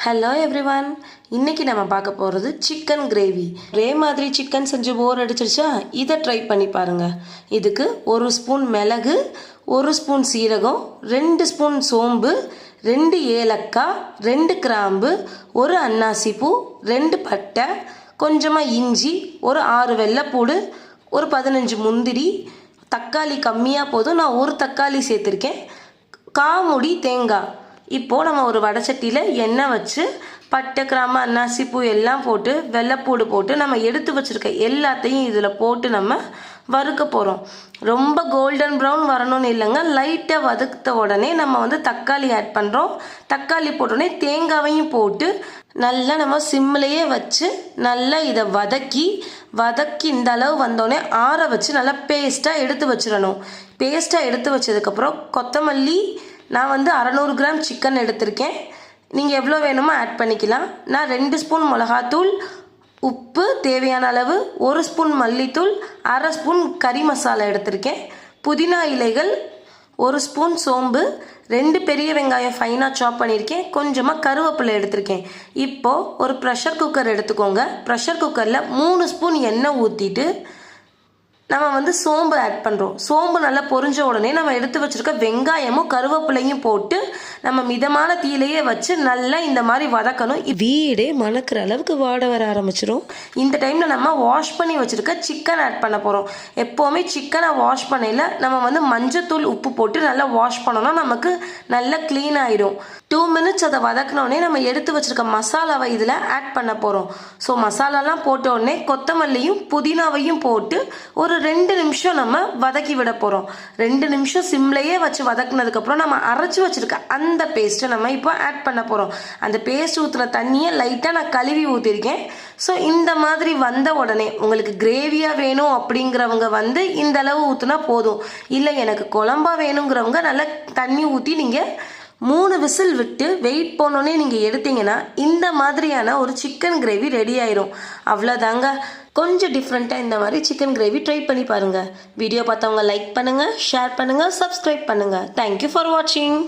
Hello everyone, இன்றைக்கி நம்ம பார்க்க போகிறது சிக்கன் கிரேவி. ஒரே மாதிரி சிக்கன் செஞ்சு போர் அடிச்சிருச்சா, இதை ட்ரை பண்ணி பாருங்கள். இதுக்கு 1 ஸ்பூன் மிளகு, 1 ஸ்பூன் சீரகம், 2 ஸ்பூன் சோம்பு, 2 ஏலக்காய், 2 கிராம்பு, 1 அன்னாசி பூ, 2 பட்டை, கொஞ்சமாக இஞ்சி, ஒரு 6 வெள்ளைப்பூடு, ஒரு 15 முந்திரி, தக்காளி கம்மியாக போதும், நான் 1 தக்காளி சேர்த்துருக்கேன், காமுடி தேங்காய். இப்போது நம்ம ஒரு வடைச்சட்டியில் எண்ணெய் வச்சு பட்டை, கிராம்பு, அன்னாசி பூ எல்லாம் போட்டு வெள்ளைப்பூடு போட்டு நம்ம எடுத்து வச்சுருக்க எல்லாத்தையும் இதில் போட்டு நம்ம வறுக்க போகிறோம். ரொம்ப கோல்டன் ப்ரௌன் வரணும்னு இல்லைங்க, லைட்டாக வதக்கிட்ட உடனே நம்ம தக்காளி ஆட் பண்ணுறோம். தக்காளி போட்டோடனே தேங்காவையும் போட்டு நல்லா நம்ம சிம்மிலையே வச்சு நல்லா இதை வதக்கி இந்த அளவு வந்தோடனே ஆற வச்சு நல்லா பேஸ்ட்டாக எடுத்து வச்சிடணும். பேஸ்ட்டாக எடுத்து வச்சதுக்கப்புறம் கொத்தமல்லி, நான் 600 கிராம் சிக்கன் எடுத்திருக்கேன். நீங்கள் எவ்வளோ வேணுமோ ஆட் பண்ணிக்கலாம். நான் 2 ஸ்பூன் மிளகாத்தூள், உப்பு தேவையான அளவு, 1 ஸ்பூன் மல்லித்தூள், 1/2 ஸ்பூன் கறி மசாலா எடுத்திருக்கேன். புதினா இலைகள், 1 ஸ்பூன் சோம்பு, 2 பெரிய வெங்காயம் ஃபைனாக சாப் பண்ணியிருக்கேன், கொஞ்சமாக கருவேப்பிலை எடுத்திருக்கேன். இப்போது ஒரு ப்ரெஷர் குக்கர் எடுத்துக்கோங்க. ப்ரெஷர் குக்கரில் 3 ஸ்பூன் எண்ணெய் ஊற்றிட்டு நம்ம சோம்பு ஆட் பண்ணுறோம். சோம்பு நல்லா பொரிஞ்ச உடனே நம்ம எடுத்து வச்சுருக்க வெங்காயமும் கருவேப்பிலையும் போட்டு நம்ம மிதமான தீயிலையே வச்சு நல்லா இந்த மாதிரி வதக்கணும். வீடே மணக்கிற அளவுக்கு வாட வர ஆரம்பிச்சிடும். இந்த டைமில் நம்ம வாஷ் பண்ணி வச்சுருக்க சிக்கன் ஆட் பண்ண போகிறோம். எப்போவுமே சிக்கனை வாஷ் பண்ணையில் நம்ம மஞ்சத்தூள், உப்பு போட்டு நல்லா வாஷ் பண்ணோன்னா நமக்கு நல்லா க்ளீன் ஆகிடும். 2 மினிட்ஸ் அதை வதக்கினோடனே நம்ம எடுத்து வச்சுருக்க மசாலாவை இதில் ஆட் பண்ண போகிறோம். ஸோ மசாலாலாம் போட்ட உடனே கொத்தமல்லியும் புதினாவையும் போட்டு ஒரு 2 நிமிஷம் நம்ம வதக்கி விட போகிறோம். 2 நிமிஷம் சிம்லையே வச்சு வதக்குனதுக்கப்புறம் நம்ம அரைச்சி வச்சுருக்க அந்த பேஸ்ட்டை நம்ம இப்போ ஆட் பண்ண போகிறோம். அந்த பேஸ்ட் ஊற்றுற தண்ணியை லைட்டாக நான் கழுவி ஊற்றிருக்கேன். ஸோ இந்த மாதிரி வந்த உடனே உங்களுக்கு கிரேவியாக வேணும் அப்படிங்கிறவங்க இந்த அளவு ஊற்றுனா போதும். இல்லை எனக்கு குழம்பா வேணுங்கிறவங்க நல்லா தண்ணி ஊற்றி நீங்கள் 3 விசில் விட்டு வெயிட் பண்ணோன்னே நீங்கள் எடுத்தீங்கன்னா இந்த மாதிரியான ஒரு சிக்கன் கிரேவி ரெடி ஆயிரும். அவ்வளோதாங்க. கொஞ்சம் டிஃப்ரெண்ட்டாக இந்த மாதிரி சிக்கன் கிரேவி ட்ரை பண்ணி பாருங்கள். வீடியோ பார்த்தவங்க லைக் பண்ணுங்கள், ஷேர் பண்ணுங்கள், சப்ஸ்கிரைப் பண்ணுங்கள். தேங்க்யூ ஃபார் வாட்சிங்.